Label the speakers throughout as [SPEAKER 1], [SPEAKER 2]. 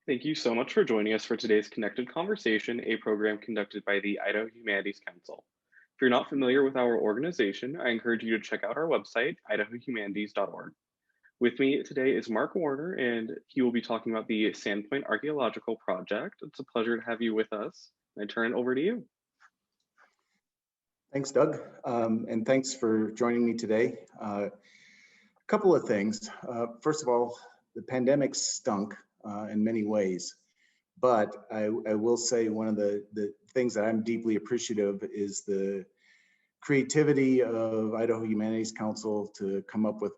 [SPEAKER 1] Thank you so much for joining us for today's Connected Conversation, a program conducted by the Idaho Humanities Council. If you're not familiar with our organization, I encourage you to check out our website, idahohumanities.org. With me today is Mark Warner, and he will be talking about the Sandpoint Archaeological Project. It's a pleasure to have you with us. I turn it over to you.
[SPEAKER 2] Thanks, Doug, and thanks for joining me today. A couple of things. First of all, the pandemic stunk in many ways, but I will say one of the things that I'm deeply appreciative is the creativity of Idaho Humanities Council to come up with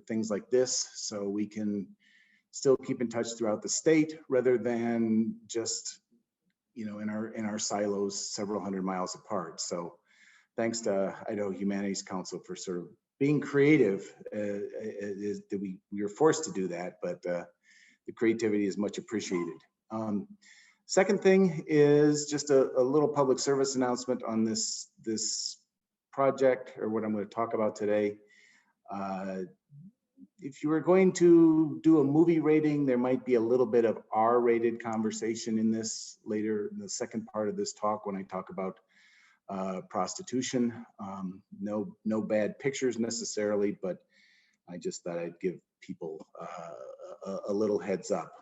[SPEAKER 2] things like this, so we can still keep in touch throughout the state rather than just in our silos several hundred miles apart. So thanks to Idaho Humanities Council for sort of being creative. We are forced to do that, but the creativity is much appreciated. Second thing is just a little public service announcement on this project, or what I'm going to talk about today. If you were going to do a movie rating, there might be a little bit of R-rated conversation in this later in the second part of this talk when I talk about prostitution. No bad pictures necessarily, but I just thought I'd give people a little heads up.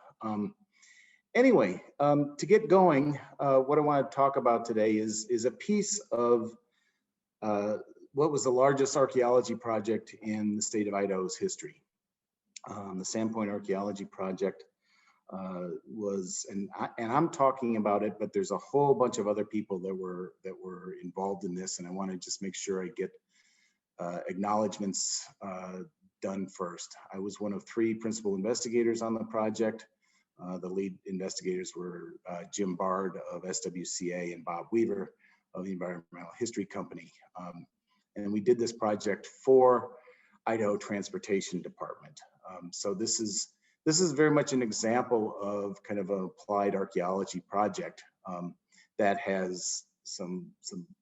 [SPEAKER 2] Anyway, to get going, what I want to talk about today is a piece of what was the largest archaeology project in the state of Idaho's history. The Sandpoint Archaeology Project was, and I'm talking about it, but there's a whole bunch of other people that were involved in this, and I want to just make sure I get acknowledgements done first. I was one of 3 principal investigators on the project. The lead investigators were Jim Bard of SWCA and Bob Weaver of the Environmental History Company, and we did this project for Idaho Transportation Department. So this is very much an example of kind of an applied archaeology project that has some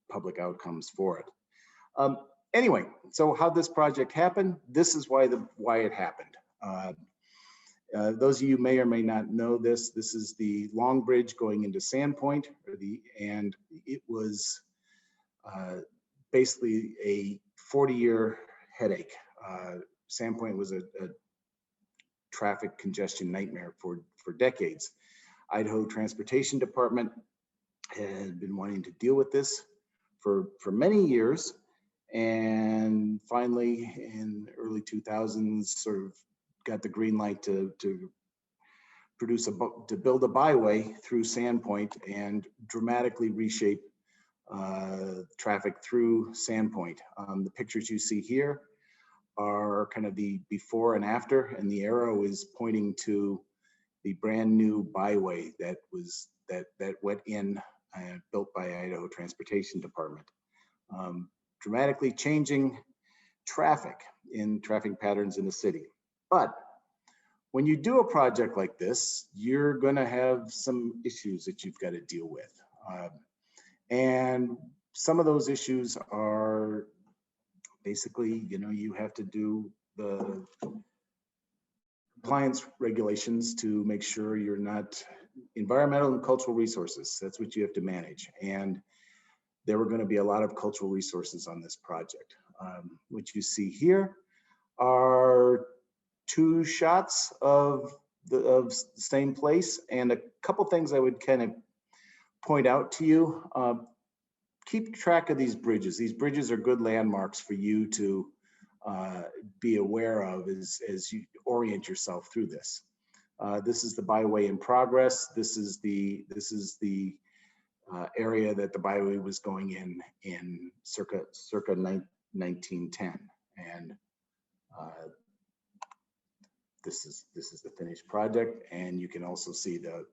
[SPEAKER 2] public outcomes for it. Anyway, so how this project happened, this is why it happened. Those of you may or may not know this. This is the Long Bridge going into Sandpoint, and it was basically a 40-year headache. Sandpoint was a traffic congestion nightmare for decades. Idaho Transportation Department had been wanting to deal with this for many years, and finally in early 2000s sort of got the green light to build a byway through Sandpoint and dramatically reshape traffic through Sandpoint. The pictures you see here are kind of the before and after, and the arrow is pointing to the brand new byway that went in and built by Idaho Transportation Department, dramatically changing traffic patterns in the city. But when you do a project like this, you're going to have some issues that you've got to deal with, and some of those issues are basically, you have to do the compliance regulations to make sure you're not environmental and cultural resources. That's what you have to manage. And there were going to be a lot of cultural resources on this project. What you see here are 2 shots of the same place, and a couple things I would kind of point out to you. Keep track of these bridges. These bridges are good landmarks for you to be aware of as you orient yourself through this. This is the byway in progress. This is the area that the byway was going in circa 1910, and this is the finished project, and you can also see the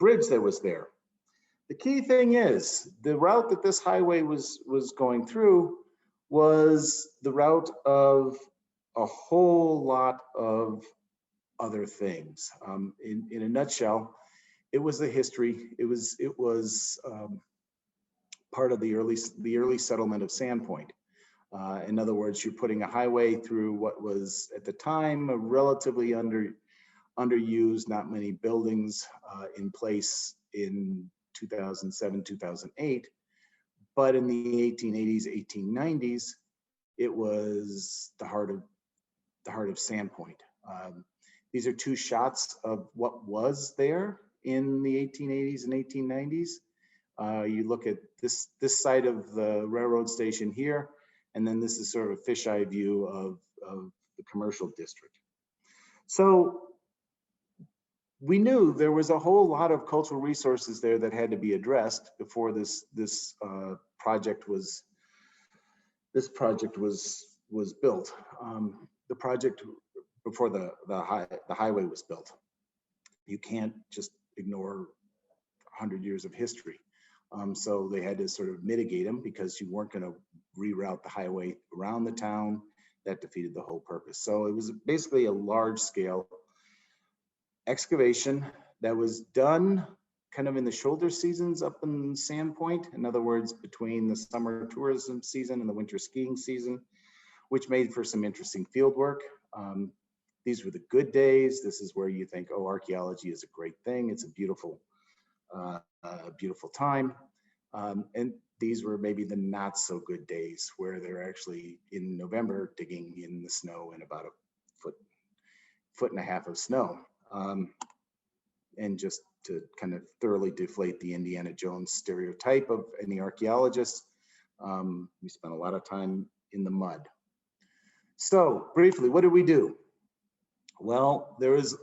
[SPEAKER 2] bridge that was there. The key thing is the route that this highway was going through was the route of a whole lot of other things. In a nutshell, it was the history. It was part of the early settlement of Sandpoint. In other words, you're putting a highway through what was at the time a relatively underused, not many buildings in place in 2007, 2008. But in the 1880s, 1890s, it was the heart of Sandpoint. These are two shots of what was there in the 1880s and 1890s. You look at this side of the railroad station here, and then this is sort of a fisheye view of the commercial district. So we knew there was a whole lot of cultural resources there that had to be addressed before this project was built. The project before the highway was built. You can't just ignore 100 years of history. So they had to sort of mitigate them because you weren't going to reroute the highway around the town. That defeated the whole purpose. So it was basically a large scale excavation that was done kind of in the shoulder seasons up in Sandpoint. In other words, between the summer tourism season and the winter skiing season, which made for some interesting field work. These were the good days. This is where you think, oh, archaeology is a great thing. It's a beautiful time. And these were maybe the not so good days where they're actually in November digging in the snow in about a foot and a half of snow. And just to kind of thoroughly deflate the Indiana Jones stereotype of any archaeologist, we spent a lot of time in the mud. So briefly, what did we do? Well, there was,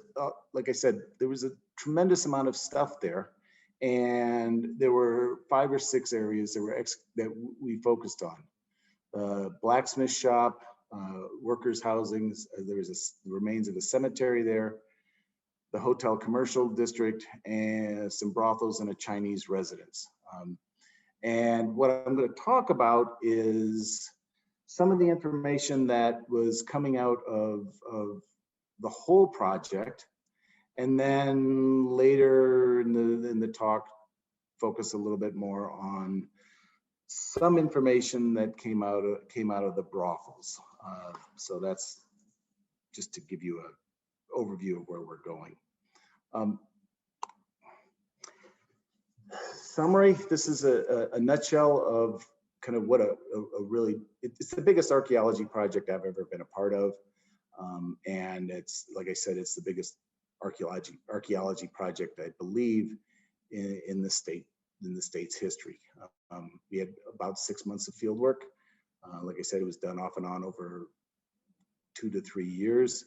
[SPEAKER 2] like I said, there was a tremendous amount of stuff there. And there were 5 or 6 areas that we focused on. Blacksmith shop, workers' housings, there was the remains of a cemetery there, the hotel commercial district, and some brothels and a Chinese residence. And what I'm going to talk about is some of the information that was coming out of the whole project. And then later in the talk, focus a little bit more on some information that came out of the brothels. So that's just to give you an overview of where we're going. Summary, this is a nutshell of kind of what a really, it's the biggest archaeology project I've ever been a part of. And it's, like I said, it's the biggest archaeology project, I believe, in the state's history. We had about 6 months of field work. Like I said, it was done off and on over 2 to 3 years.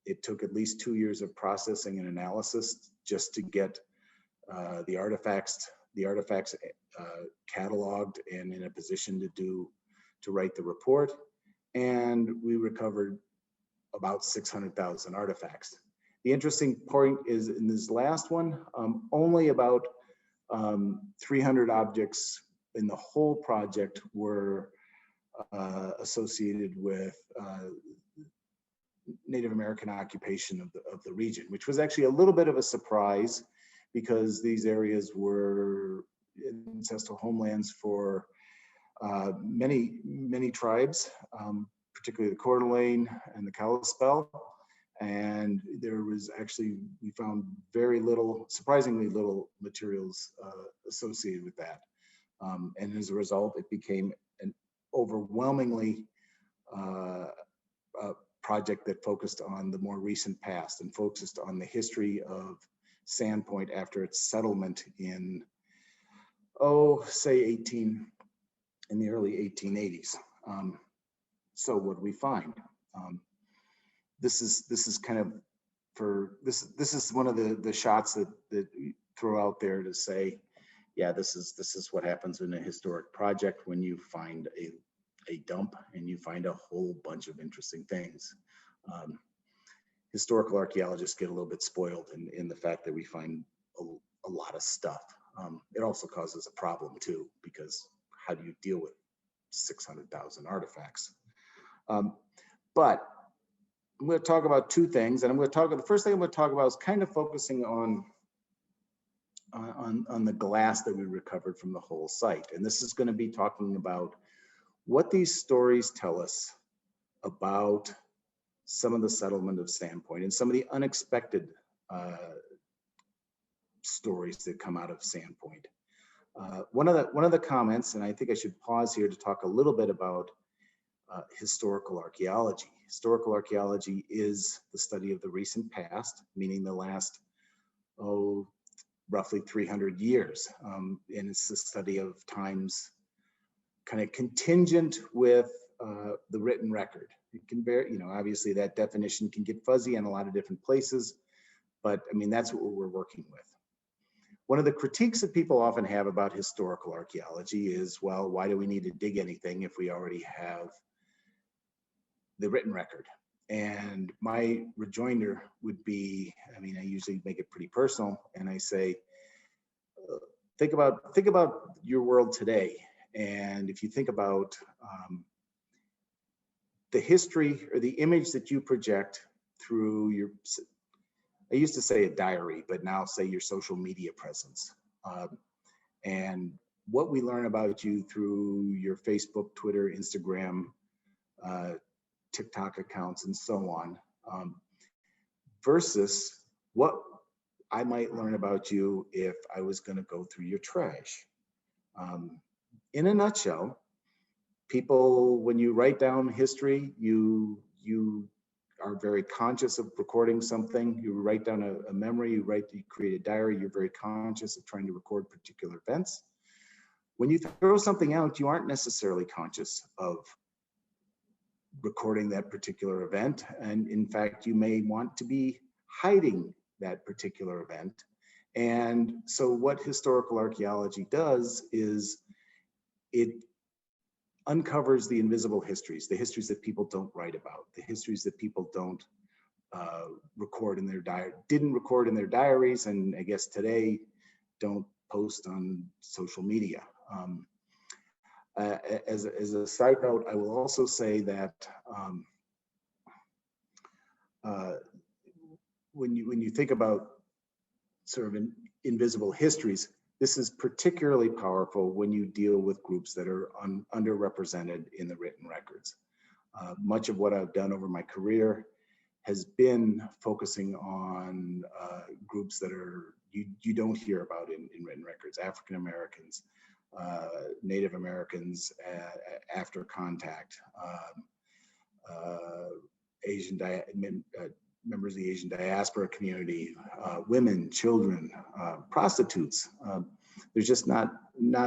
[SPEAKER 2] It took at least 2 years of processing and analysis just to get the artifacts cataloged and in a position to write the report. And we recovered about 600,000 artifacts. The interesting point is in this last one, only about 300 objects in the whole project were associated with Native American occupation of the region, which was actually a little bit of a surprise because these areas were ancestral homelands for many tribes, particularly the Coeur d'Alene and the Kalispel. And there was actually, we found surprisingly little materials associated with that. And as a result, it became an overwhelmingly project that focused on the more recent past and focused on the history of Sandpoint after its settlement in, say in the early 1880s. So what do we find? This is kind of this is one of the shots that we throw out there to say, yeah, this is what happens in a historic project when you find a dump and you find a whole bunch of interesting things. Historical archaeologists get a little bit spoiled in the fact that we find a lot of stuff. It also causes a problem too, because how do you deal with 600,000 artifacts? But I'm going to talk about 2 things, and the first thing I'm going to talk about is kind of focusing on the glass that we recovered from the whole site. And this is going to be talking about what these stories tell us about some of the settlement of Sandpoint and some of the unexpected stories that come out of Sandpoint. One of the comments, and I think I should pause here to talk a little bit about historical archaeology. Historical archaeology is the study of the recent past, meaning the last, roughly 300 years. And it's the study of times kind of contingent with the written record. It can bear, obviously that definition can get fuzzy in a lot of different places, but I mean, that's what we're working with. One of the critiques that people often have about historical archaeology is, well, why do we need to dig anything if we already have the written record? And my rejoinder would be, I mean, I usually make it pretty personal, and I say, think about your world today. And if you think about the history or the image that you project through your, I used to say a diary, but now say your social media presence. And what we learn about you through your Facebook, Twitter, Instagram, TikTok accounts, and so on, versus what I might learn about you if I was going to go through your trash. In a nutshell, people, when you write down history, you are very conscious of recording something. You write down a memory, you create a diary, you're very conscious of trying to record particular events. When you throw something out, you aren't necessarily conscious of recording that particular event. And in fact, you may want to be hiding that particular event. And so what historical archaeology does is it uncovers the invisible histories, the histories that people don't write about, the histories that people don't record in their didn't record in their diaries, and I guess today don't post on social media. As a side note, I will also say that when you think about sort of invisible histories, this is particularly powerful when you deal with groups that are underrepresented in the written records. Much of what I've done over my career has been focusing on groups that are you don't hear about in written records: African Americans, Native Americans after contact, Asian members of the Asian diaspora community, women, children, prostitutes. There's just not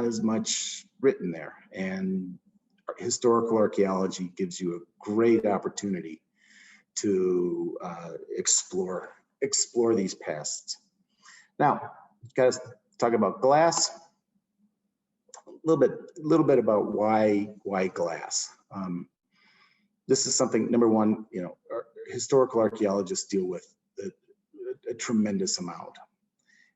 [SPEAKER 2] as much written there, and historical archaeology gives you a great opportunity to explore these pasts. Now, guys, talk about glass. A little bit about why glass. This is something, number one, historical archaeologists deal with a tremendous amount.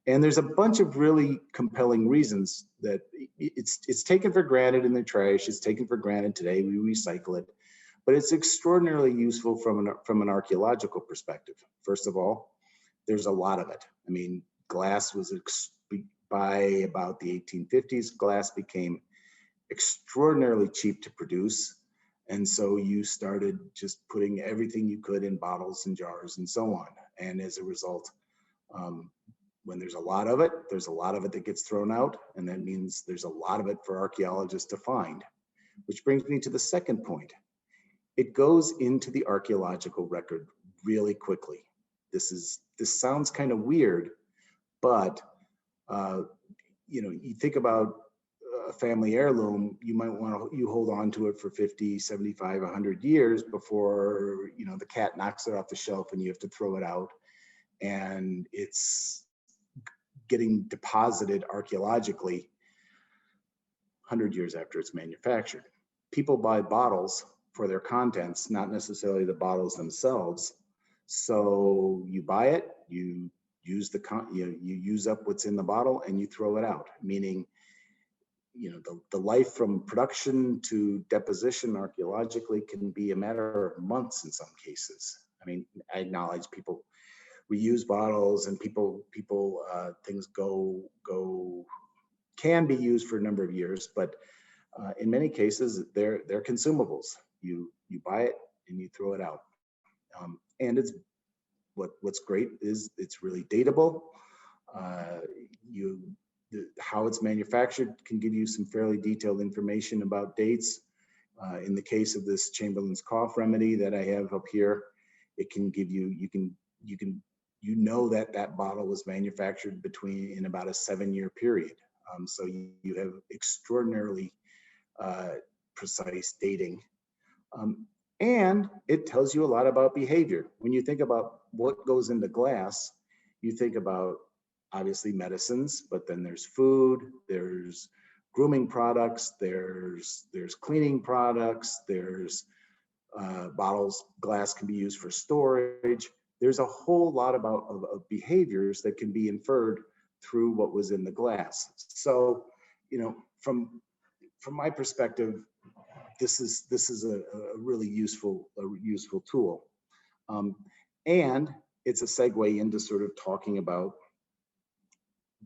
[SPEAKER 2] And there's a bunch of really compelling reasons that it's taken for granted in the trash. It's taken for granted today. We recycle it, but it's extraordinarily useful from an archaeological perspective. First of all, there's a lot of it. I mean, glass was, by about the 1850s, glass became extraordinarily cheap to produce. And so you started just putting everything you could in bottles and jars and so on. And as a result, when there's a lot of it, there's a lot of it that gets thrown out. And that means there's a lot of it for archaeologists to find, which brings me to the second point. It goes into the archaeological record really quickly. This sounds kind of weird, but you think about a family heirloom, you might want to hold on to it for 50, 75, 100 years before the cat knocks it off the shelf and you have to throw it out, and it's getting deposited archaeologically 100 years after it's manufactured. People buy bottles for their contents, not necessarily the bottles themselves. So you buy it, you use you use up what's in the bottle and you throw it out, meaning the life from production to deposition archaeologically can be a matter of months in some cases. I mean, I acknowledge people reuse bottles and things can be used for a number of years, but in many cases they're consumables. You buy it and you throw it out. And it's what's great is it's really dateable. Uh, how it's manufactured can give you some fairly detailed information about dates. In the case of this Chamberlain's cough remedy that I have up here, it can give you, you know that bottle was manufactured in about a 7-year period. So you have extraordinarily precise dating. And it tells you a lot about behavior. When you think about what goes into glass, you think about obviously medicines, but then there's food, there's grooming products, there's cleaning products, there's bottles, glass can be used for storage. There's a whole lot of behaviors that can be inferred through what was in the glass. So, from my perspective, this is a really useful tool, and it's a segue into sort of talking about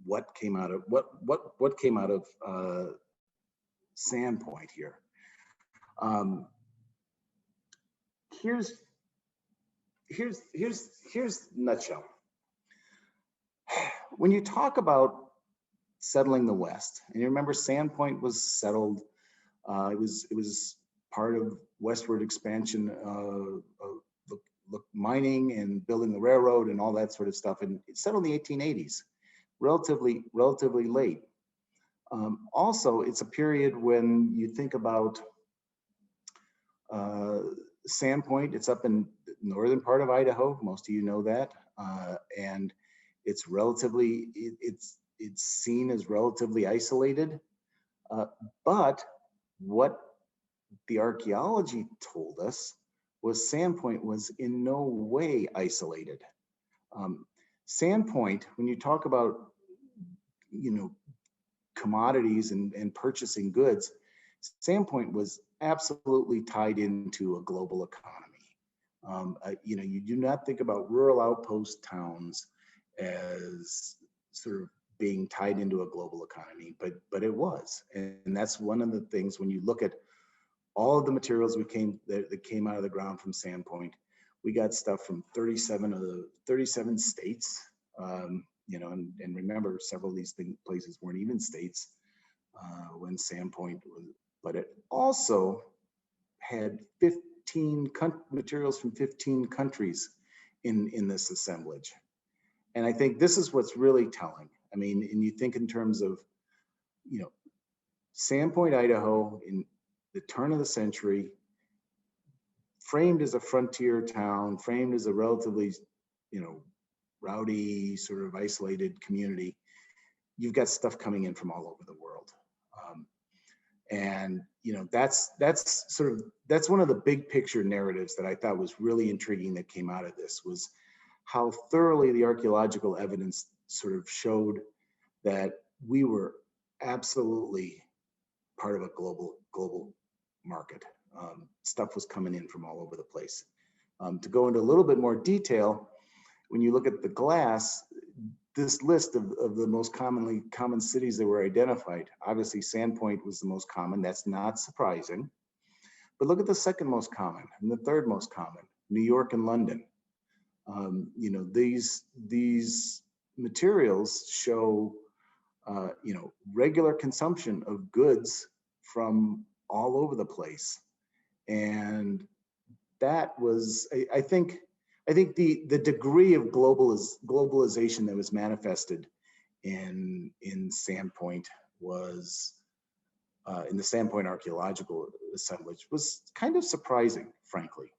[SPEAKER 2] what came out of Sandpoint here. Here's the nutshell. When you talk about settling the West, and you remember Sandpoint was settled. It was part of westward expansion of mining and building the railroad and all that sort of stuff. And it settled in the 1880s, relatively late. Also, it's a period when you think about Sandpoint. It's up in the northern part of Idaho. Most of you know that, and it's seen as relatively isolated. But what the archaeology told us was Sandpoint was in no way isolated. Sandpoint, when you talk about, commodities and purchasing goods, Sandpoint was absolutely tied into a global economy. You do not think about rural outpost towns as sort of being tied into a global economy, but it was, and that's one of the things when you look at all of the materials that came out of the ground from Sandpoint. We got stuff from 37 states, and remember several of these places weren't even states when Sandpoint was, but it also had 15 materials from 15 countries in this assemblage. And I think this is what's really telling. I mean, and you think in terms of, Sandpoint, Idaho, in the turn of the century, framed as a frontier town, framed as a relatively, rowdy, sort of isolated community. You've got stuff coming in from all over the world. And that's one of the big picture narratives that I thought was really intriguing that came out of this, was how thoroughly the archaeological evidence sort of showed that we were absolutely part of a global market. Stuff was coming in from all over the place. To go into a little bit more detail, when you look at the glass, this list of the most common cities that were identified, obviously Sandpoint was the most common. That's not surprising. But look at the second most common and the third most common, New York and London. These materials show, regular consumption of goods from all over the place. And that was, I think the degree of globalization that was manifested in Sandpoint was, in the Sandpoint archaeological assemblage, was kind of surprising, frankly.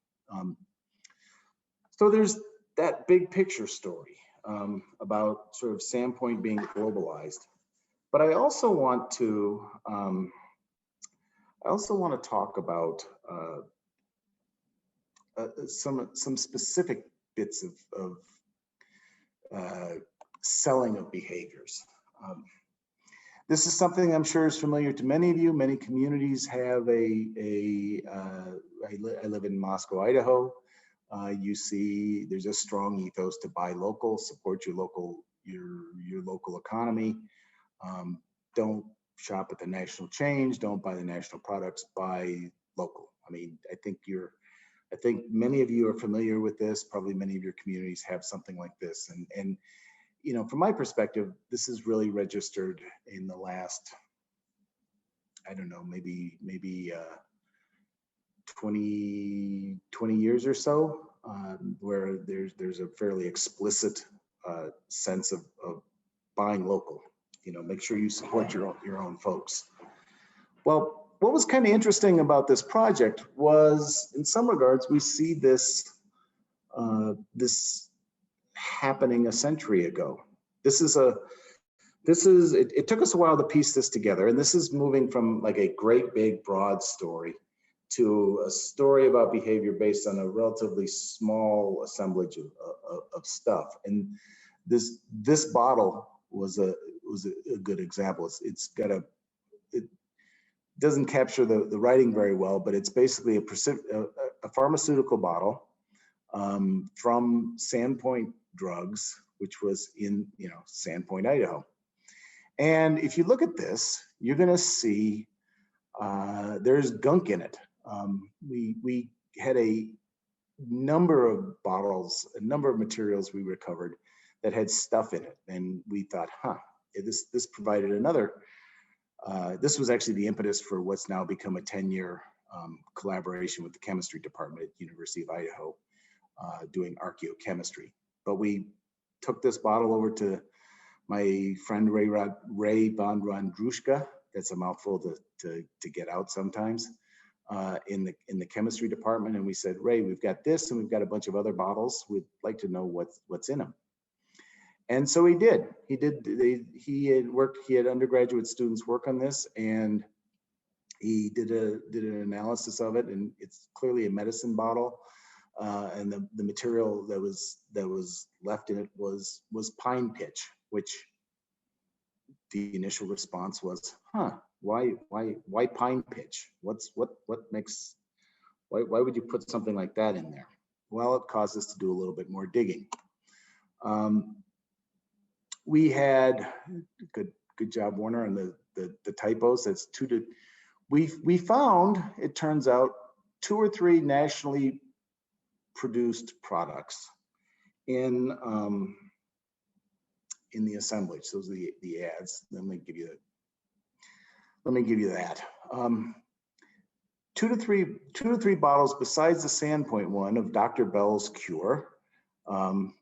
[SPEAKER 2] So there's that big picture story about sort of Sandpoint being globalized. But I also want to talk about some specific bits of selling of behaviors. This is something I'm sure is familiar to many of you. Many communities have I live in Moscow, Idaho. You see there's a strong ethos to buy local, support your local economy. Don't shop at the national chains, don't buy the national products, buy local. I mean, I think you're I think many of you are familiar with this. Probably many of your communities have something like this. And you know, from my perspective, this is really registered in the last, I don't know, maybe 20 years or so, where there's a fairly explicit sense of buying local. You know, make sure you support your own folks. Well, what was kind of interesting about this project was, in some regards, we see this this happening a century ago. It took us a while to piece this together, and this is moving from like a great big broad story to a story about behavior based on a relatively small assemblage of stuff. And this bottle was a good example. It doesn't capture the writing very well, but it's basically a pharmaceutical bottle from Sandpoint Drugs, which was in, you know, Sandpoint, Idaho. And if you look at this, you're going to see there's gunk in it. We had a number of bottles, a number of materials we recovered that had stuff in it, and we thought, this provided another. This was actually the impetus for what's now become a 10-year collaboration with the chemistry department at University of Idaho, doing archaeochemistry. But we took this bottle over to my friend Ray Bondrandrushka. That's a mouthful to get out sometimes, in the chemistry department, and we said, Ray, we've got this, and we've got a bunch of other bottles. We'd like to know what's in them. And so he did. He had undergraduate students work on this, and he did an analysis of it, and it's clearly a medicine bottle. And the material that was left in it was pine pitch, which the initial response was, why pine pitch? What makes, why would you put something like that in there? Well, it caused us to do a little bit more digging. We had good job, Warner, on the typos. That's we found, it turns out, 2 or 3 nationally produced products in the assemblage. Those are the ads. Let me give you that. 2 to 3 bottles besides the Sandpoint one of Dr. Bell's cure. And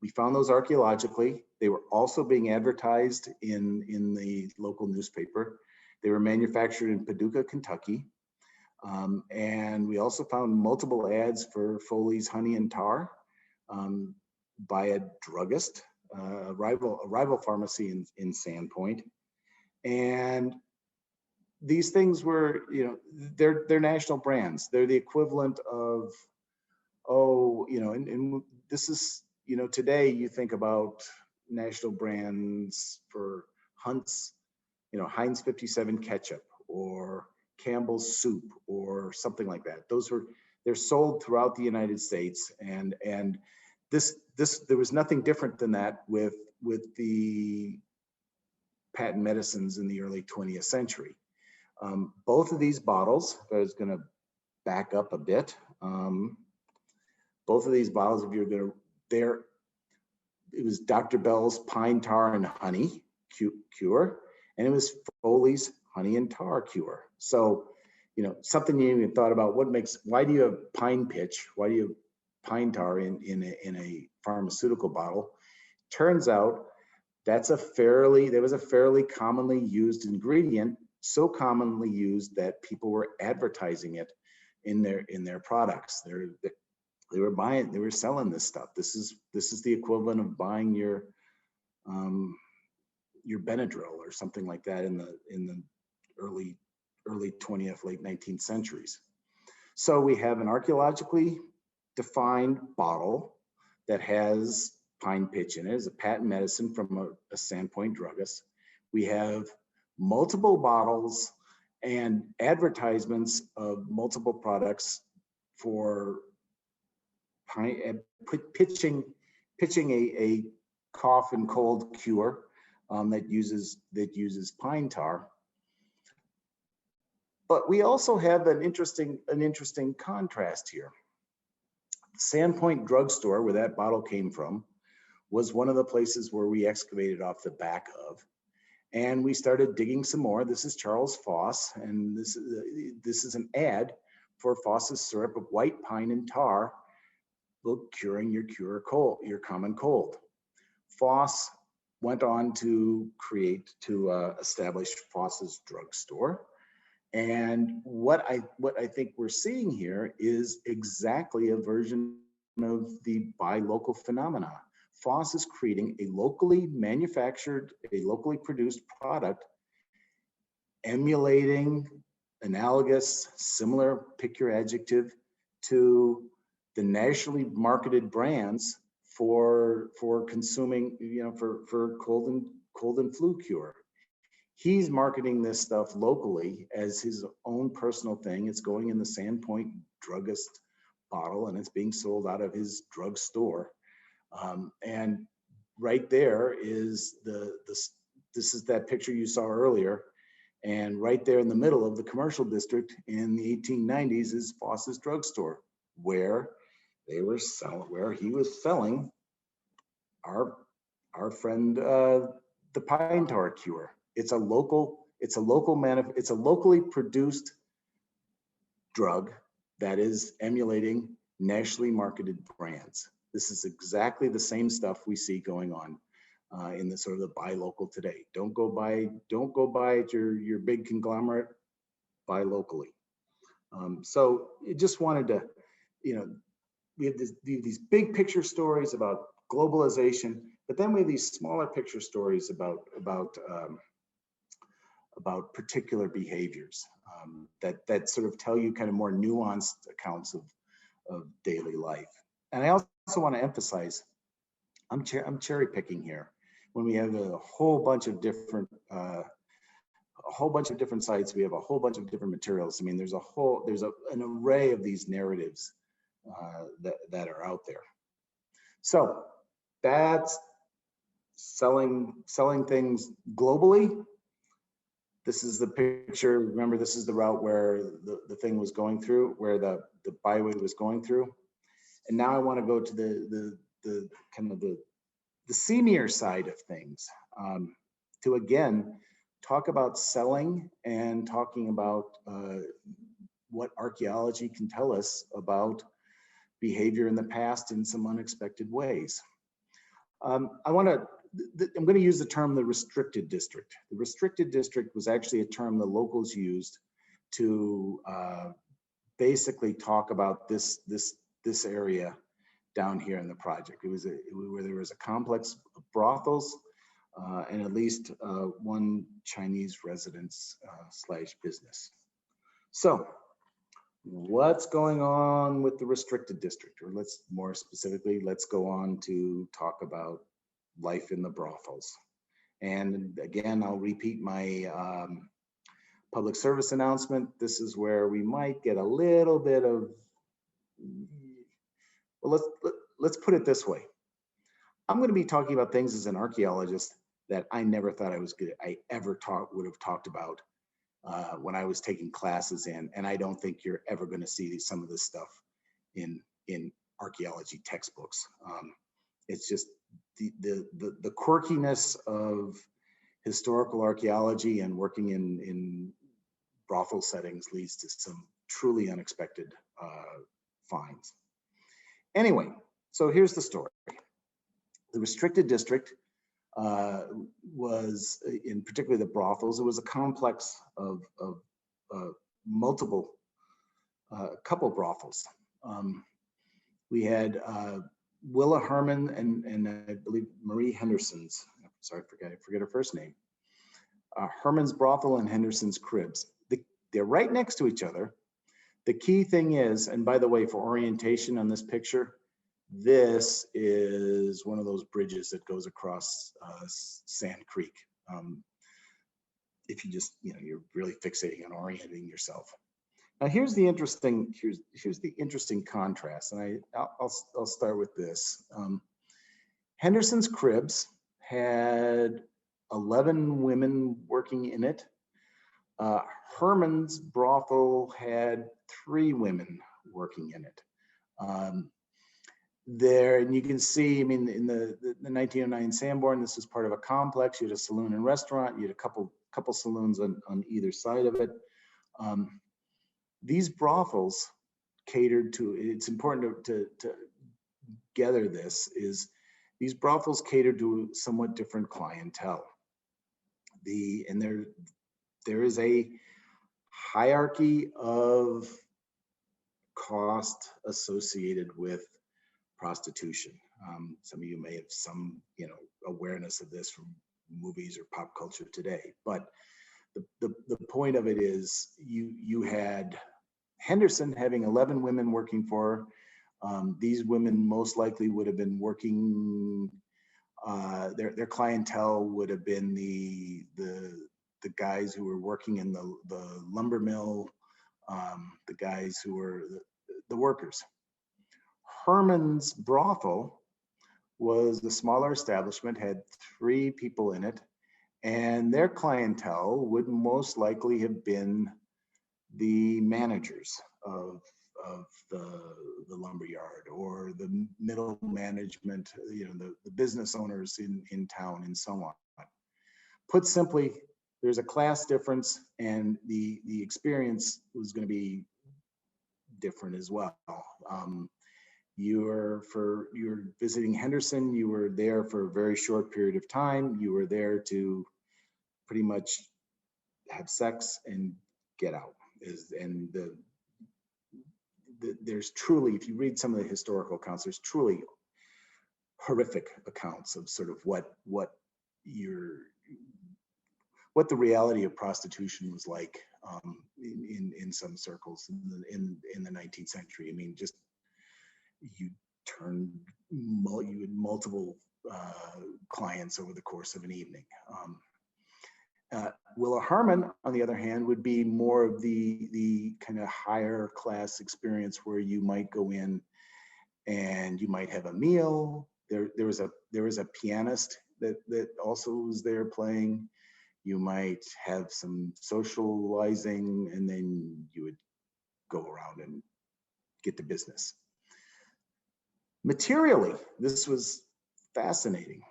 [SPEAKER 2] we found those archaeologically. They were also being advertised in the local newspaper. They were manufactured in Paducah, Kentucky. And we also found multiple ads for Foley's Honey and Tar by a druggist, a rival pharmacy in Sandpoint. And these things were, you know, they're national brands. They're the equivalent of, and this is, you know, today you think about national brands for Hunt's, you know, Heinz 57 ketchup or Campbell's soup or something like that. They're sold throughout the United States, and this there was nothing different than that with the patent medicines in the early 20th century. Both of these bottles, I was going to back up a bit. Both of these bottles, if you're going to, it was Dr. Bell's Pine Tar and Honey cure, and it was Foley's Honey and Tar cure. So, you know, something you even thought about, why do you have pine pitch? Why do you have pine tar in a pharmaceutical bottle? Turns out that was a fairly commonly used ingredient, so commonly used that people were advertising it in their products. They were selling this stuff. This is the equivalent of buying your Benadryl or something like that in the early 20th, late 19th centuries. So we have an archaeologically defined bottle that has pine pitch in it. It's a patent medicine from a Sandpoint druggist. We have multiple bottles and advertisements of multiple products for pitching a cough and cold cure that uses pine tar. But we also have an interesting contrast here. Sandpoint drugstore, where that bottle came from, was one of the places where we excavated off the back of. And we started digging some more. This is Charles Foss, and this is an ad for Foss's syrup of white pine and tar, curing your common cold. Foss went on to establish Foss's drugstore. And what I think we're seeing here is exactly a version of the buy local phenomena. Foss is creating a locally manufactured, a locally produced product, emulating, analogous, similar, pick your adjective, to the nationally marketed brands for consuming, for cold and flu cure. He's marketing this stuff locally as his own personal thing. It's going in the Sandpoint druggist bottle, and it's being sold out of his drugstore. And right there is this is that picture you saw earlier. And right there in the middle of the commercial district in the 1890s is Foss's drugstore, where he was selling our friend the pine tar cure. It's a locally produced drug that is emulating nationally marketed brands. This is exactly the same stuff we see going on in the sort of the buy local today. Don't go buy at your big conglomerate, buy locally. So I just wanted to, we have these big picture stories about globalization, but then we have these smaller picture stories about particular behaviors that sort of tell you kind of more nuanced accounts of daily life. And I also want to emphasize, I'm cherry picking here. When we have a whole bunch of different sites, we have a whole bunch of different materials. I mean, there's an array of these narratives that are out there. So that's selling things globally. This is the picture. Remember, this is the route where the thing was going through, where the byway was going through. And now I want to go to the kind of the seamier side of things, to again talk about selling and talking about what archaeology can tell us about behavior in the past in some unexpected ways. I'm going to use the term the restricted district. The restricted district was actually a term the locals used to basically talk about this area down here in the project. It was where there was a complex of brothels and at least one Chinese residence / business. So what's going on with the restricted district? Or let's go on to talk about life in the brothels. And again, I'll repeat my public service announcement. This is where we might get a little bit of, well, let's put it this way. I'm going to be talking about things as an archaeologist that I never thought I ever would have talked about when I was taking classes in, and I don't think you're ever going to see some of this stuff in archaeology textbooks. It's just the quirkiness of historical archaeology and working in brothel settings leads to some truly unexpected finds. Anyway, so here's the story. The restricted district was, in particular the brothels, it was a complex of multiple, couple brothels. We had Willa Herman and I believe Marie Henderson's, sorry, I forget her first name. Herman's Brothel and Henderson's Cribs. They're right next to each other. The key thing is, and by the way, for orientation on this picture, this is one of those bridges that goes across Sand Creek. If you just, you're really fixating on orienting yourself. Now here's the interesting contrast, and I'll start with this. Henderson's Cribs had 11 women working in it. Herman's brothel had 3 women working in it. There, and you can see, I mean, in the 1909 Sanborn, this was part of a complex. You had a saloon and restaurant. You had a couple saloons on either side of it. These brothels catered to, it's important to gather this, is these brothels catered to somewhat different clientele. And there is a hierarchy of cost associated with prostitution. Some of you may have some, awareness of this from movies or pop culture today, but the point of it is you had Henderson having 11 women working for her. These women most likely would have been working, their clientele would have been the guys who were working in the lumber mill, the guys who were the workers. Herman's brothel was a smaller establishment, had 3 people in it, and their clientele would most likely have been the managers of the lumber yard, or the middle management, the business owners in town, and so on. Put simply, there's a class difference, and the experience was going to be different as well. You're visiting Henderson, you were there for a very short period of time. You were there to pretty much have sex and get out. There's truly, if you read some of the historical accounts, there's truly horrific accounts of sort of what the reality of prostitution was like in some circles in the 19th century. I mean, just you had multiple clients over the course of an evening. Willa Herman, on the other hand, would be more of the kind of higher class experience, where you might go in and you might have a meal. There was a pianist that also was there playing. You might have some socializing, and then you would go around and get to business. Materially, this was fascinating.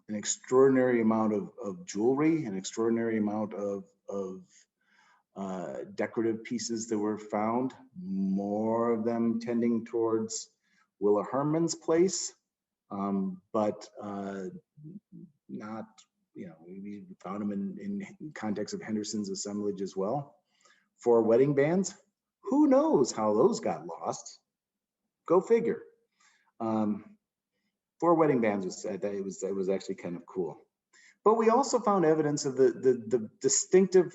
[SPEAKER 2] An extraordinary amount of jewelry, an extraordinary amount of decorative pieces that were found, more of them tending towards Willa Herman's place, but not, we found them in context of Henderson's assemblage as well. 4 wedding bands, who knows how those got lost? Go figure. 4 wedding bands it was actually kind of cool. But we also found evidence of the distinctive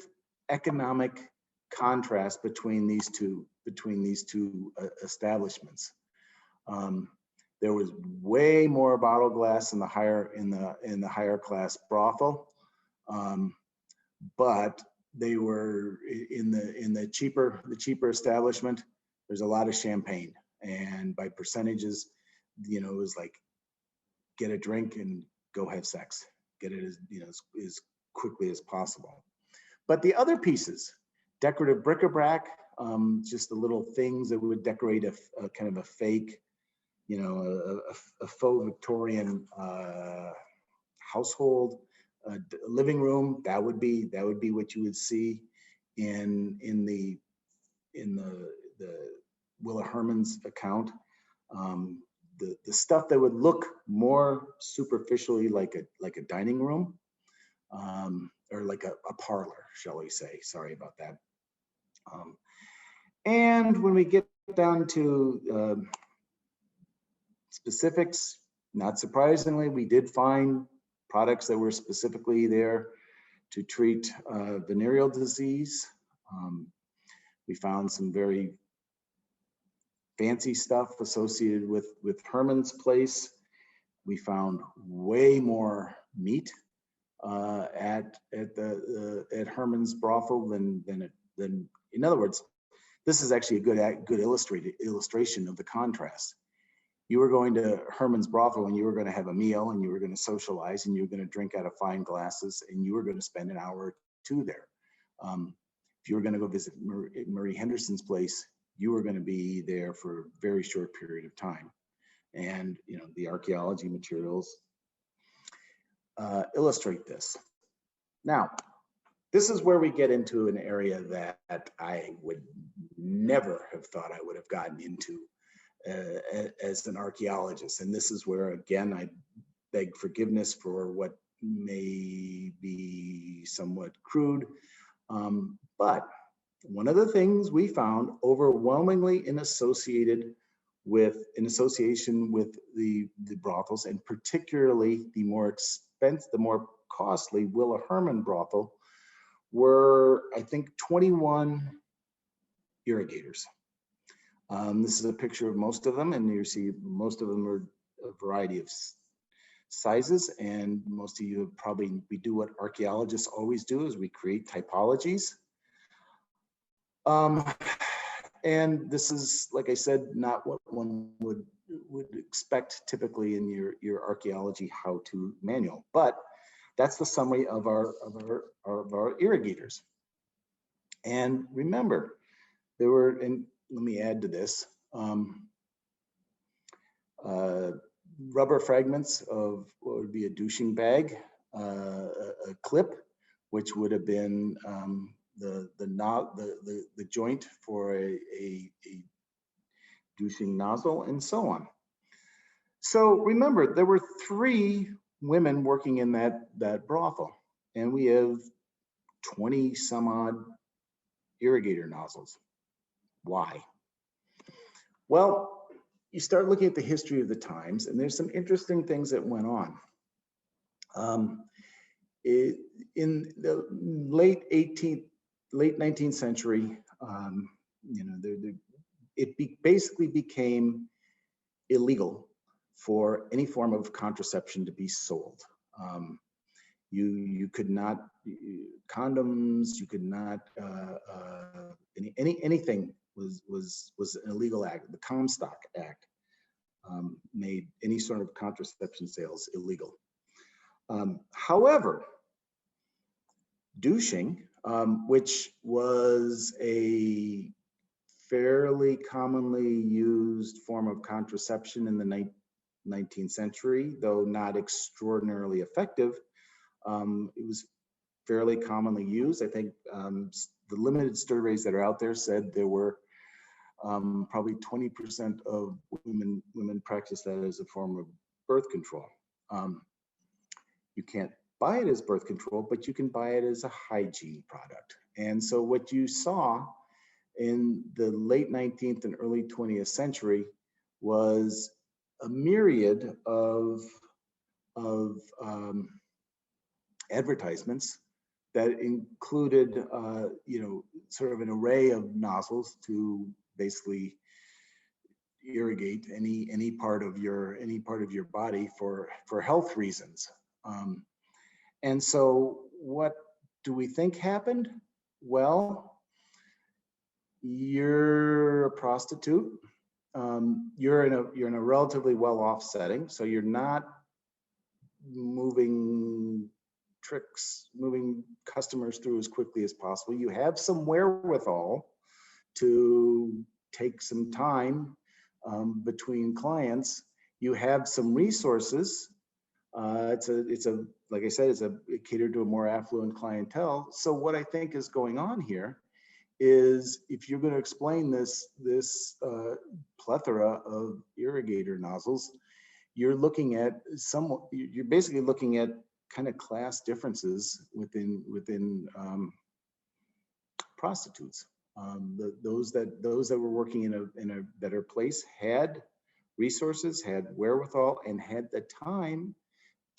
[SPEAKER 2] economic contrast between these two establishments. There was way more bottle glass in the higher class brothel, but they were in the cheaper establishment. There's a lot of champagne, and by percentages, it was like, get a drink and go have sex. Get it as quickly as possible. But the other pieces, decorative bric-a-brac, just the little things that would decorate a kind of a fake, a faux Victorian household, living room. That would be what you would see in the Willa Herman's account. The stuff that would look more superficially like a dining room, or like a parlor, shall we say. Sorry about that. And when we get down to specifics, not surprisingly, we did find products that were specifically there to treat venereal disease. We found some very fancy stuff associated with Herman's place. We found way more meat at Herman's brothel than in other words, this is actually a good illustration of the contrast. You were going to Herman's brothel and you were going to have a meal, and you were going to socialize, and you were going to drink out of fine glasses, and you were going to spend an hour or 2 there. If you were going to go visit Marie Henderson's place, you were going to be there for a very short period of time. And, the archaeology materials illustrate this. Now, this is where we get into an area that I would never have thought I would have gotten into as an archaeologist. And this is where, again, I beg forgiveness for what may be somewhat crude. But one of the things we found overwhelmingly in association with the brothels, and particularly the more costly Willa Herman brothel, were, I think, 21 irrigators. This is a picture of most of them, and you see most of them are a variety of sizes, and most of you we do what archaeologists always do, is we create typologies. And this is, like I said, not what one would expect typically in your archaeology how-to manual, but that's the summary of our irrigators. And remember, there were, and let me add to this, rubber fragments of what would be a douching bag, a clip, which would have been the joint for a douching nozzle, and so on. So remember, there were 3 women working in that brothel, and we have 20 some odd irrigator nozzles. Why? Well, you start looking at the history of the times, and there's some interesting things that went on. In the late 19th century, basically became illegal for any form of contraception to be sold. You could not, condoms, you could not, anything was an illegal act. The Comstock Act made any sort of contraception sales illegal. However, douching, which was a fairly commonly used form of contraception in the 19th century, though not extraordinarily effective, it was fairly commonly used. I think the limited surveys that are out there said there were probably 20% of women practice that as a form of birth control. You can't buy it as birth control, but you can buy it as a hygiene product. And so what you saw in the late 19th and early 20th century was a myriad of advertisements that included, sort of an array of nozzles to basically irrigate any part of your body for health reasons. And so what do we think happened? Well, you're a prostitute. You're in a relatively well-off setting, so you're not moving customers through as quickly as possible. You have some wherewithal to take some time between clients. You have some resources. It's a like I said, it catered to a more affluent clientele. So what I think is going on here is, if you're going to explain this plethora of irrigator nozzles, you're basically looking at kind of class differences within prostitutes. Those that were working in a better place had resources, had wherewithal, and had the time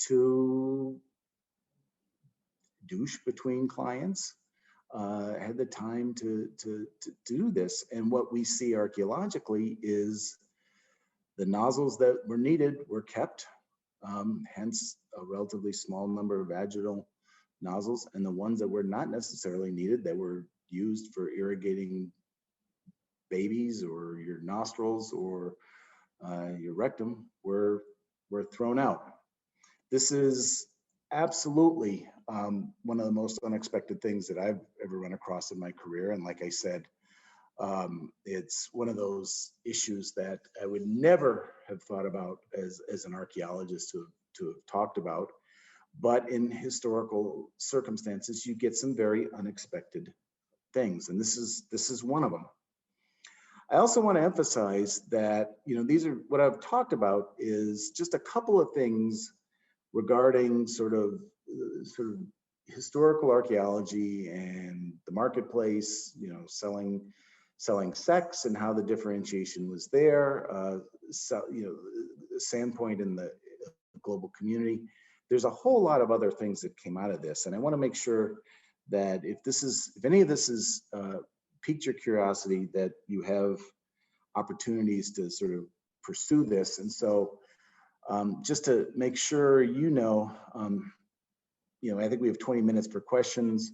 [SPEAKER 2] to douche between clients, had the time to do this. And what we see archaeologically is the nozzles that were needed were kept, hence a relatively small number of vaginal nozzles, and the ones that were not necessarily needed, that were used for irrigating babies or your nostrils or your rectum, were thrown out. This is absolutely one of the most unexpected things that I've ever run across in my career. And like I said, it's one of those issues that I would never have thought about as an archaeologist to have talked about. But in historical circumstances, you get some very unexpected things, and this is one of them. I also want to emphasize that, these are what I've talked about is just a couple of things regarding sort of historical archaeology and the marketplace, selling sex and how the differentiation was there, Sandpoint in the global community. There's a whole lot of other things that came out of this, and I want to make sure that if any of this is piqued your curiosity, that you have opportunities to sort of pursue this. And so just to make sure, I think we have 20 minutes for questions.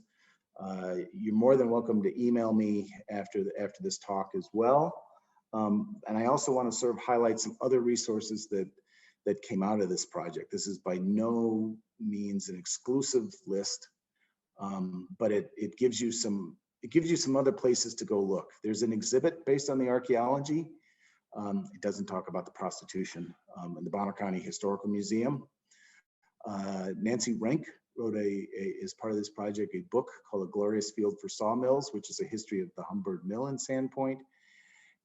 [SPEAKER 2] You're more than welcome to email me after this talk as well. And I also want to sort of highlight some other resources that came out of this project. This is by no means an exclusive list, but it gives you some other places to go look. There's an exhibit based on the archaeology. It doesn't talk about the prostitution in the Bonner County Historical Museum. Nancy Rank wrote as part of this project, a book called A Glorious Field for Sawmills, which is a history of the Humbird Mill in Sandpoint.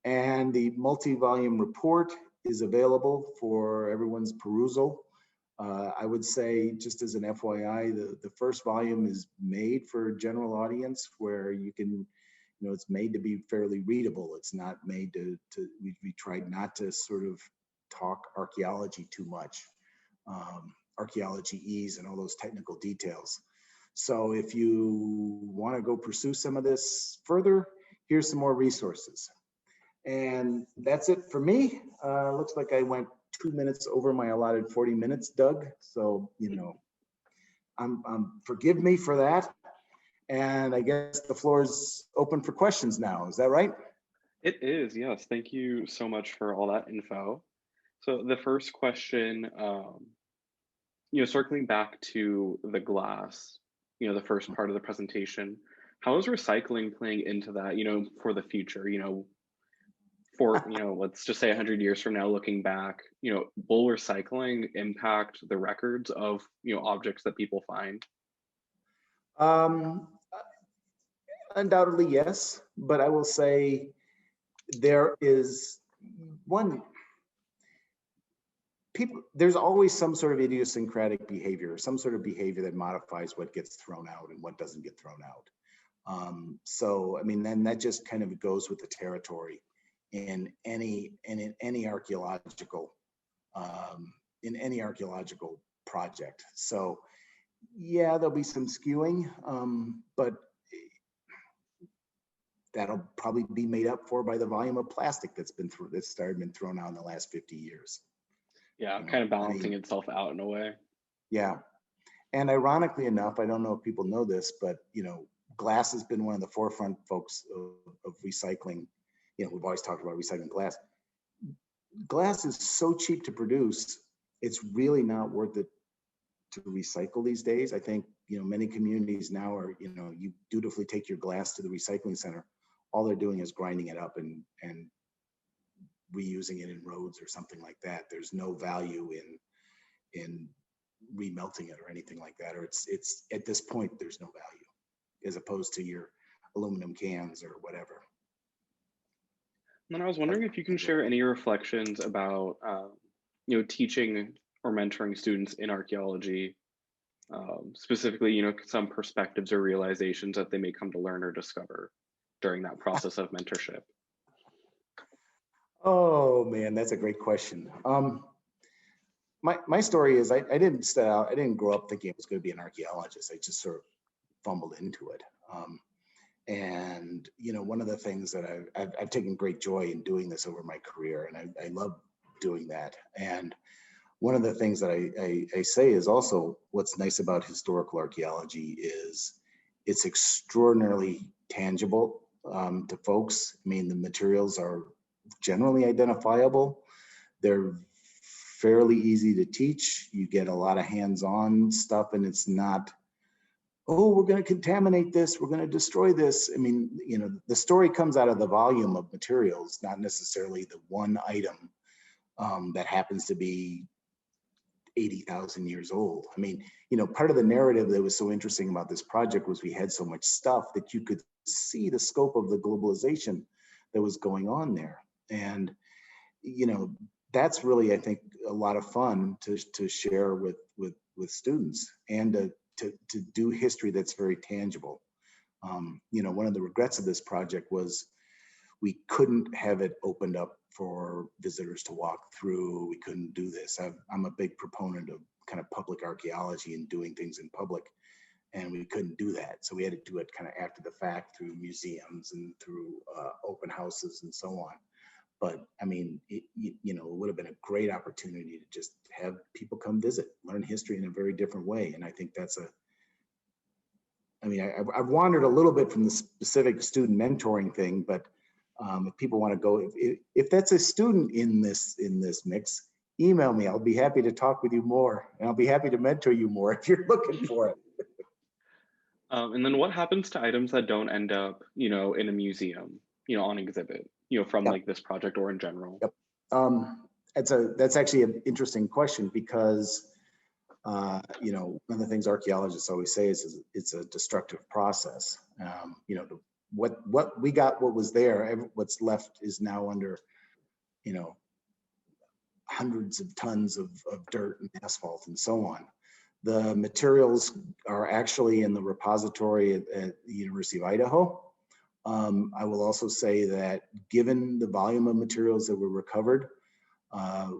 [SPEAKER 2] And the multi-volume report is available for everyone's perusal. I would say, just as an FYI, the first volume is made for a general audience where you can, it's made to be fairly readable. It's not made we tried not to sort of talk archaeology too much, archaeology ease and all those technical details. So if you want to go pursue some of this further, here's some more resources. And that's it for me. Looks like I went 2 minutes over my allotted 40 minutes, Doug. So, forgive me for that. And I guess the floor is open for questions now. Is that right?
[SPEAKER 1] It is, yes. Thank you so much for all that info. So the first question, circling back to the glass, the first part of the presentation, how is recycling playing into that, for the future, for, let's just say 100 years from now, looking back, will recycling impact the records of, objects that people find?
[SPEAKER 2] Undoubtedly, yes. But I will say there is there's always some sort of idiosyncratic behavior, some sort of behavior that modifies what gets thrown out and what doesn't get thrown out. So, I mean, then that just kind of goes with the territory in any archaeological project. So yeah, there'll be some skewing, but that'll probably be made up for by the volume of plastic that's been thrown out in the last 50 years.
[SPEAKER 1] Yeah, kind of balancing itself out in a way.
[SPEAKER 2] Yeah, and ironically enough, I don't know if people know this, but glass has been one of the forefront folks of recycling. We've always talked about recycling glass. Glass is so cheap to produce, it's really not worth it to recycle these days. I think, many communities now are, you dutifully take your glass to the recycling center. All they're doing is grinding it up and reusing it in roads or something like that. There's no value in remelting it or anything like that. Or it's at this point, there's no value as opposed to your aluminum cans or whatever.
[SPEAKER 1] And I was wondering if you can share any reflections about, teaching or mentoring students in archaeology, specifically, some perspectives or realizations that they may come to learn or discover during that process of mentorship.
[SPEAKER 2] Oh man, that's a great question. My story is I didn't grow up thinking I was going to be an archaeologist. I just sort of fumbled into it. And one of the things that I've taken great joy in doing this over my career, and I love doing that. And one of the things that I say is also what's nice about historical archaeology is it's extraordinarily tangible to folks. I mean, the materials are generally identifiable. They're fairly easy to teach. You get a lot of hands-on stuff, and it's not, oh, we're going to contaminate this, we're going to destroy this. I mean, you know, the story comes out of the volume of materials, not necessarily the one item that happens to be 80,000 years old. I mean, you know, part of the narrative that was so interesting about this project was we had so much stuff that you could see the scope of the globalization that was going on there. And, you know, that's really, I think, a lot of fun to share with students, and to do history that's very tangible. You know, one of the regrets of this project was we couldn't have it opened up for visitors to walk through. We couldn't do this. I'm a big proponent of kind of public archaeology and doing things in public, and we couldn't do that. So we had to do it kind of after the fact through museums and through open houses and so on. But I mean, you know, it would have been a great opportunity to just have people come visit, learn history in a very different way. And I think that's I mean, I've wandered a little bit from the specific student mentoring thing, but if people want to go, if that's a student in this mix, email me. I'll be happy to talk with you more, and I'll be happy to mentor you more if you're looking for it.
[SPEAKER 1] And then what happens to items that don't end up, you know, in a museum, you know, on exhibit, you know, from like this project or in general?
[SPEAKER 2] Yep. That's actually an interesting question, because you know, one of the things archaeologists always say is it's a destructive process. You know, what we got, what was there, what's left is now under, you know, hundreds of tons of dirt and asphalt and so on. The materials are actually in the repository at the University of Idaho. I will also say that given the volume of materials that were recovered,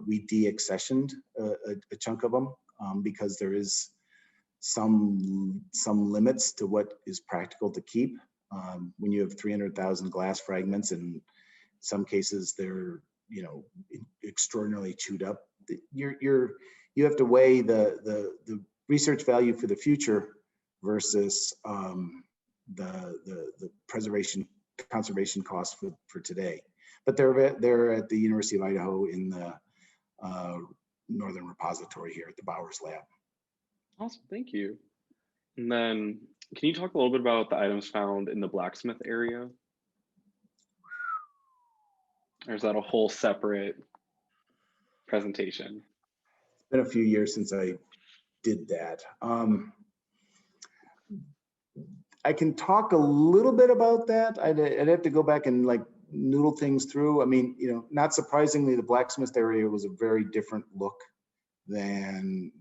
[SPEAKER 2] we de-accessioned a chunk of them, because there is some limits to what is practical to keep. When you have 300,000 glass fragments, and in some cases they're, you know, extraordinarily chewed up, you have to weigh the research value for the future versus the conservation costs for today. But they're at the University of Idaho in the Northern Repository here at the Bowers Lab.
[SPEAKER 1] Awesome, thank you. And then can you talk a little bit about the items found in the blacksmith area? Or is that a whole separate presentation?
[SPEAKER 2] It's been a few years since I did that. I can talk a little bit about that. I'd have to go back and like noodle things through. I mean, you know, not surprisingly, the blacksmith area was a very different look than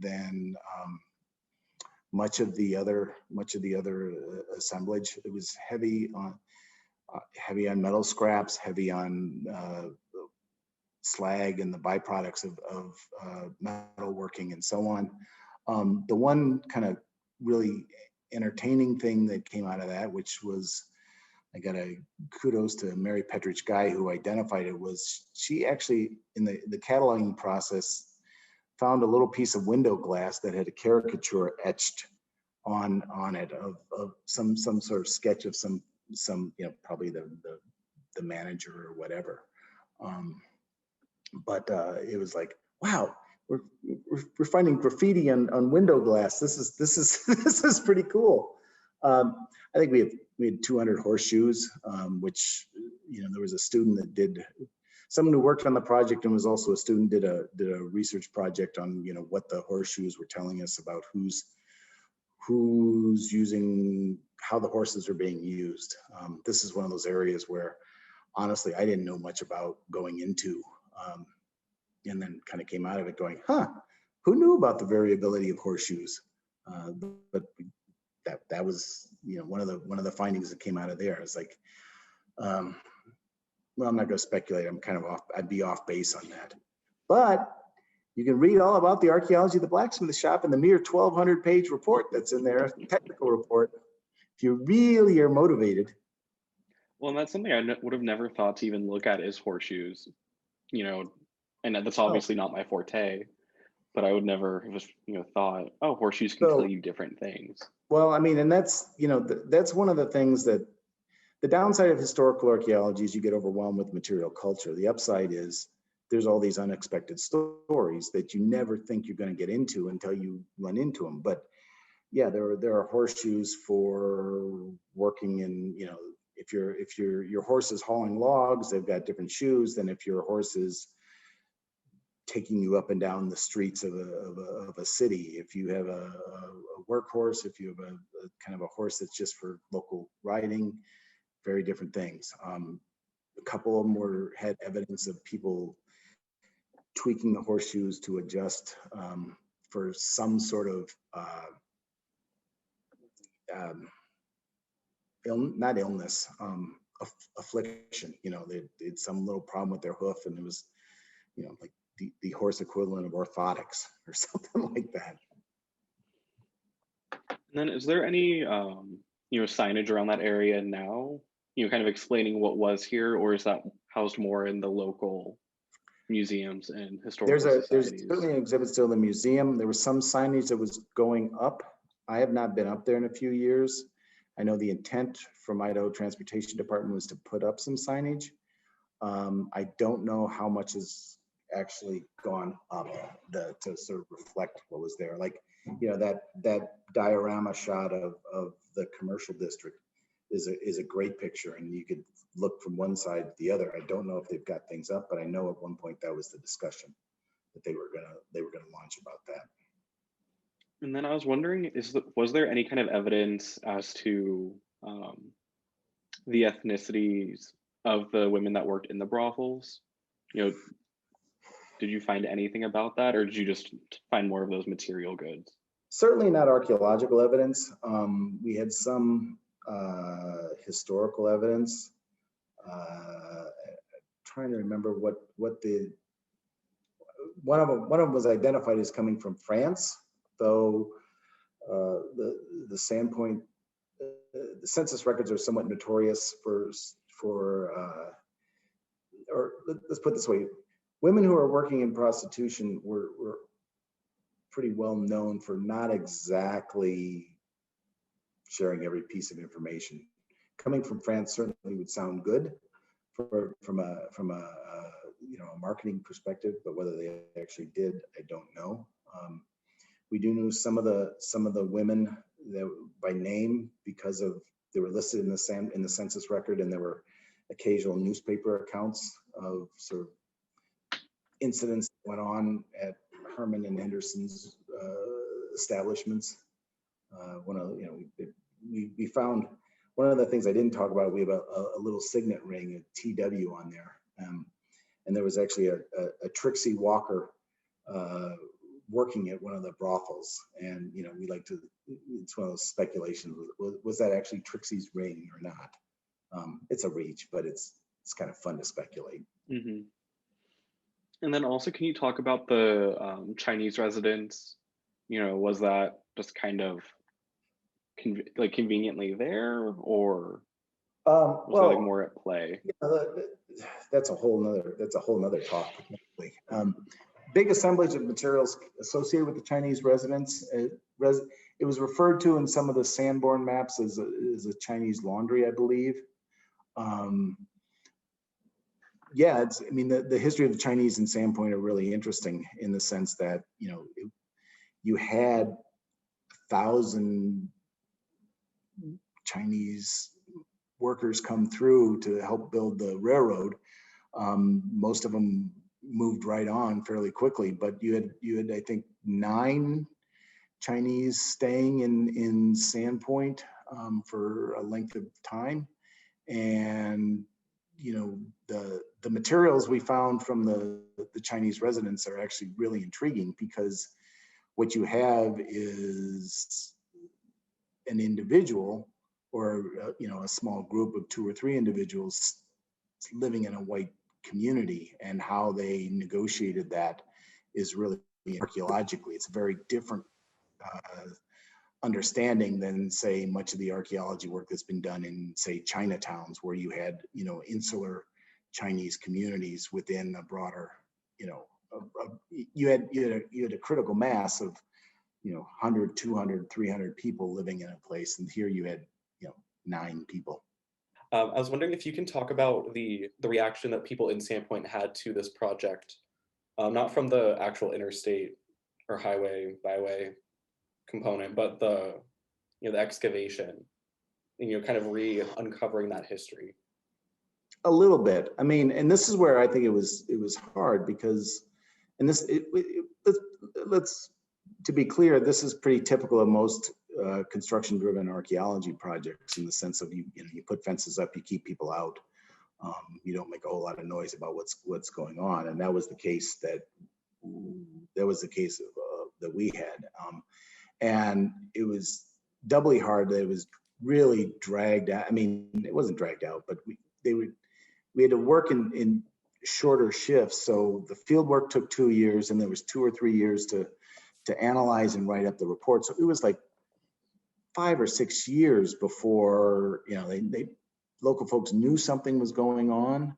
[SPEAKER 2] much of the other assemblage. It was heavy on metal scraps, heavy on slag and the byproducts of metal working and so on. The one kind of really entertaining thing that came out of that, which was, I got a kudos to Mary Petrich Guy who identified it, was she actually in the cataloging process found a little piece of window glass that had a caricature etched on it of some sort of sketch of some you know, probably the manager or whatever. But it was like, wow, we're finding graffiti on window glass. This is pretty cool. I think we had 200 horseshoes, which, you know, there was a student that did, someone who worked on the project and was also a student did a research project on, you know, what the horseshoes were telling us about who's using, how the horses are being used. This is one of those areas where honestly I didn't know much about going into, and then kind of came out of it going, huh, who knew about the variability of horseshoes? But that was, you know, one of the findings that came out of there. It's like, well, I'm not going to speculate. I'm kind of off. I'd be off base on that. But you can read all about the archaeology of the blacksmith shop in the mere 1,200-page report that's in there, technical report, if you really are motivated.
[SPEAKER 1] Well, and that's something I would have never thought to even look at is horseshoes, you know, and that's obviously not my forte, but I would never have, you know, thought, oh, horseshoes can tell you different things.
[SPEAKER 2] Well, I mean, and that's, you know, that's one of the things that the downside of historical archaeology is you get overwhelmed with material culture. The upside is there's all these unexpected stories that you never think you're going to get into until you run into them. But yeah, there are horseshoes for working in, you know, if your horse is hauling logs, they've got different shoes than if your horse is taking you up and down the streets of a city. If you have a workhorse, if you have a kind of a horse that's just for local riding, very different things. A couple of them had evidence of people tweaking the horseshoes to adjust for some sort of not illness, affliction. You know, they had some little problem with their hoof, and it was, you know, like the horse equivalent of orthotics or something like that.
[SPEAKER 1] And then is there any, you know, signage around that area now, you know, kind of explaining what was here, or is that housed more in the local museums and historical societies?
[SPEAKER 2] There's certainly an exhibit still in the museum. There was some signage that was going up. I have not been up there in a few years. I know the intent from Idaho Transportation Department was to put up some signage. I don't know how much has actually gone up to sort of reflect what was there. Like, you know, that diorama shot of the commercial district is a great picture, and you could look from one side to the other. I don't know if they've got things up, but I know at one point that was the discussion that they were gonna launch about that.
[SPEAKER 1] And then I was wondering, was there any kind of evidence as to the ethnicities of the women that worked in the brothels? You know, did you find anything about that, or did you just find more of those material goods?
[SPEAKER 2] Certainly not archaeological evidence. We had some historical evidence. Trying to remember what the one of them was identified as coming from France, though the Sandpoint, the census records are somewhat notorious for or let's put it this way, women who are working in prostitution were pretty well known for not exactly sharing every piece of information. Coming from France certainly would sound good from a you know, a marketing perspective, but whether they actually did, I don't know. We do know some of the women that by name, because of they were listed in the census record, and there were occasional newspaper accounts of sort of incidents that went on at Herman and Henderson's establishments. One of, you know, we found one of the things I didn't talk about. We have a little signet ring, a TW on there, and there was actually a Trixie Walker working at one of the brothels, and you know, we like to. It's one of those speculations. Was that actually Trixie's ring or not? It's a reach, but it's kind of fun to speculate.
[SPEAKER 1] Mm-hmm. And then also, can you talk about the Chinese residents? You know, was that just kind of like conveniently there, or was there like more at play?
[SPEAKER 2] That's a whole nother talk. Big assemblage of materials associated with the Chinese residents. It was referred to in some of the Sanborn maps as a Chinese laundry, I believe. Yeah, I mean, the history of the Chinese in Sandpoint are really interesting in the sense that, you know, you had 1,000 Chinese workers come through to help build the railroad. Most of them moved right on fairly quickly, but you had I think 9 Chinese staying in Sandpoint for a length of time, and you know, the materials we found from the Chinese residents are actually really intriguing, because what you have is an individual or you know, a small group of 2 or 3 individuals living in a white community, and how they negotiated that is really archaeologically, it's a very different understanding than, say, much of the archaeology work that's been done in, say, Chinatowns, where you had, you know, insular Chinese communities within a broader, you know, you had a critical mass of, you know, 100, 200, 300 people living in a place, and here you had, you know, 9 people.
[SPEAKER 1] I was wondering if you can talk about the reaction that people in Sandpoint had to this project, not from the actual interstate or highway, byway component, but the excavation, and kind of uncovering that history.
[SPEAKER 2] A little bit. I mean, and this is where I think it was hard because, and this let's to be clear, this is pretty typical of most construction-driven archaeology projects in the sense of you put fences up, you keep people out, you don't make a whole lot of noise about what's going on, and that was the case that that we had, and it was doubly hard that it was really dragged out. I mean, it wasn't dragged out, but we had to work in shorter shifts. So the field work took 2 years, and there was 2 or 3 years to analyze and write up the report. So it was like 5 or 6 years before, they local folks knew something was going on,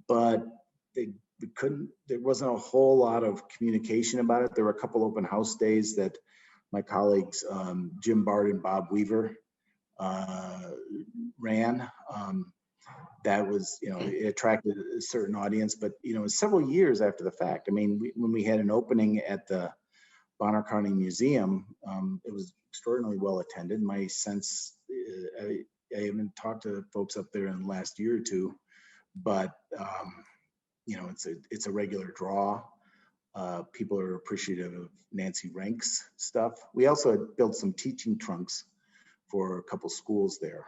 [SPEAKER 2] but there wasn't a whole lot of communication about it. There were a couple open house days that my colleagues, Jim Bard and Bob Weaver, ran. That was, it attracted a certain audience, but, several years after the fact. I mean, when we had an opening at the Bonner County Museum, it was extraordinarily well attended. My sense, I haven't talked to folks up there in the last year or two, but, it's a regular draw. People are appreciative of Nancy Rank's stuff. We also had built some teaching trunks for a couple schools there.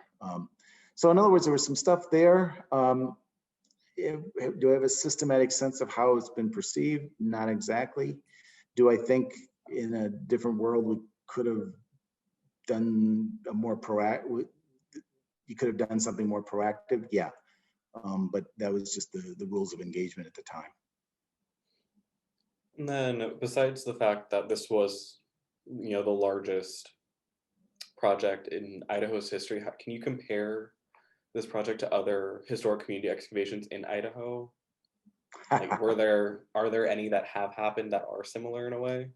[SPEAKER 2] So in other words, there was some stuff there. Do I have a systematic sense of how it's been perceived? Not exactly. Do I think in a different world we could have done a more proactive? You could have done something more proactive, yeah. But that was just the rules of engagement at the time.
[SPEAKER 1] And then, besides the fact that this was, the largest project in Idaho's history, can you compare this project to other historic community excavations in Idaho? Like, are there any that have happened that are similar in a way?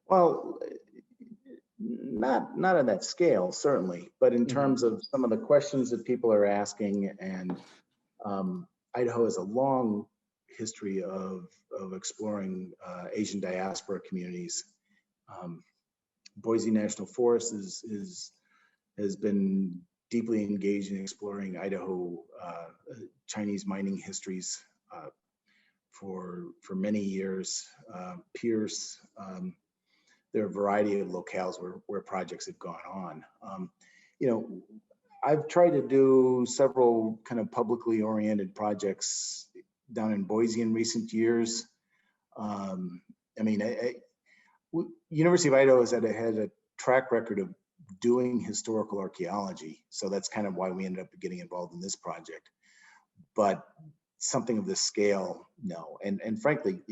[SPEAKER 2] Well, not on that scale, certainly, but in terms of some of the questions that people are asking, and Idaho has a long history of exploring Asian diaspora communities. Boise National Forest has been deeply engaged in exploring Idaho Chinese mining histories for many years. Pierce, there are a variety of locales where projects have gone on. I've tried to do several kind of publicly oriented projects down in Boise in recent years. University of Idaho has had a track record of doing historical archaeology, so that's kind of why we ended up getting involved in this project. But something of this scale, no. And frankly,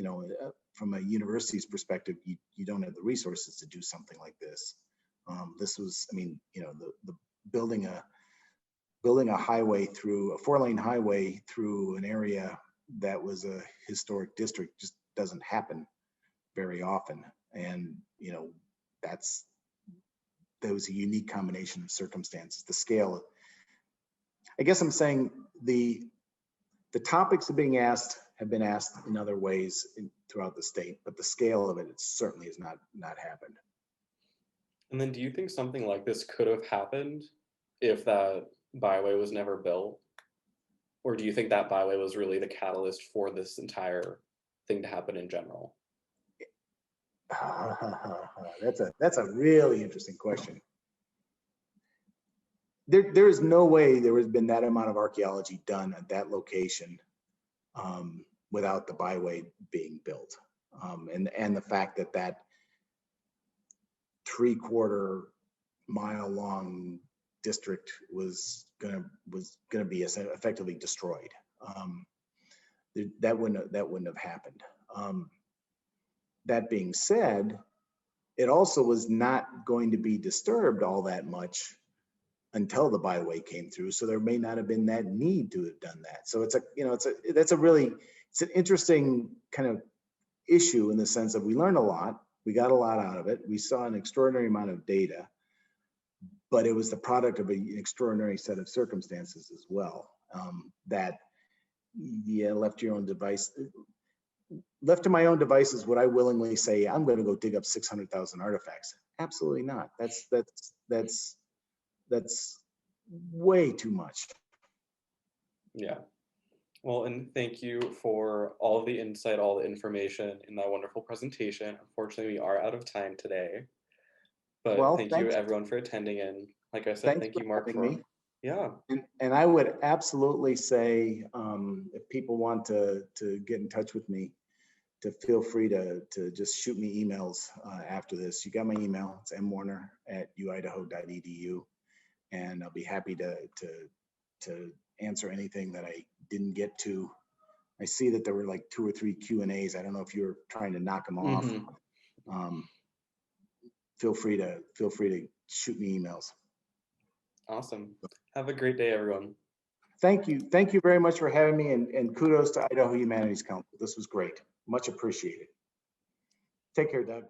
[SPEAKER 2] from a university's perspective, you don't have the resources to do something like this. This was, the building a highway through a 4-lane highway through an area that was a historic district just doesn't happen very often. And, that was a unique combination of circumstances. The scale, I guess I'm saying the topics have been asked in other ways throughout the state, but the scale of it certainly has not happened.
[SPEAKER 1] And then do you think something like this could have happened if that byway was never built? Or do you think that byway was really the catalyst for this entire thing to happen in general?
[SPEAKER 2] That's a really interesting question. There is no way there has been that amount of archaeology done at that location without the byway being built, and the fact that 3/4 mile long district was gonna be effectively destroyed. That wouldn't have happened. That being said, it also was not going to be disturbed all that much until the byway came through. So there may not have been that need to have done that. So it's an interesting kind of issue in the sense that we learned a lot, we got a lot out of it, we saw an extraordinary amount of data, but it was the product of an extraordinary set of circumstances as well. That, yeah, left to my own devices, would I willingly say I'm going to go dig up 600,000 artifacts? Absolutely not. That's way too much.
[SPEAKER 1] Yeah. Well, and thank you for all of the insight, all the information in that wonderful presentation. Unfortunately, we are out of time today, but
[SPEAKER 2] Well,
[SPEAKER 1] thank you everyone for attending. And like I said,
[SPEAKER 2] thanks
[SPEAKER 1] thank you,
[SPEAKER 2] for
[SPEAKER 1] Mark,
[SPEAKER 2] having
[SPEAKER 1] for
[SPEAKER 2] me.
[SPEAKER 1] Yeah.
[SPEAKER 2] And I would absolutely say, if people want to get in touch with me, to feel free to just shoot me emails after this. You got my email. It's mwarner@uidaho.edu, and I'll be happy to answer anything that I didn't get to. I see that there were like 2 or 3 Q&As. I don't know if you're trying to knock them off. Feel free to shoot me emails.
[SPEAKER 1] Awesome. Have a great day, everyone.
[SPEAKER 2] Thank you very much for having me, and kudos to Idaho Humanities Council. This was great. Much appreciated. Take care, Doug.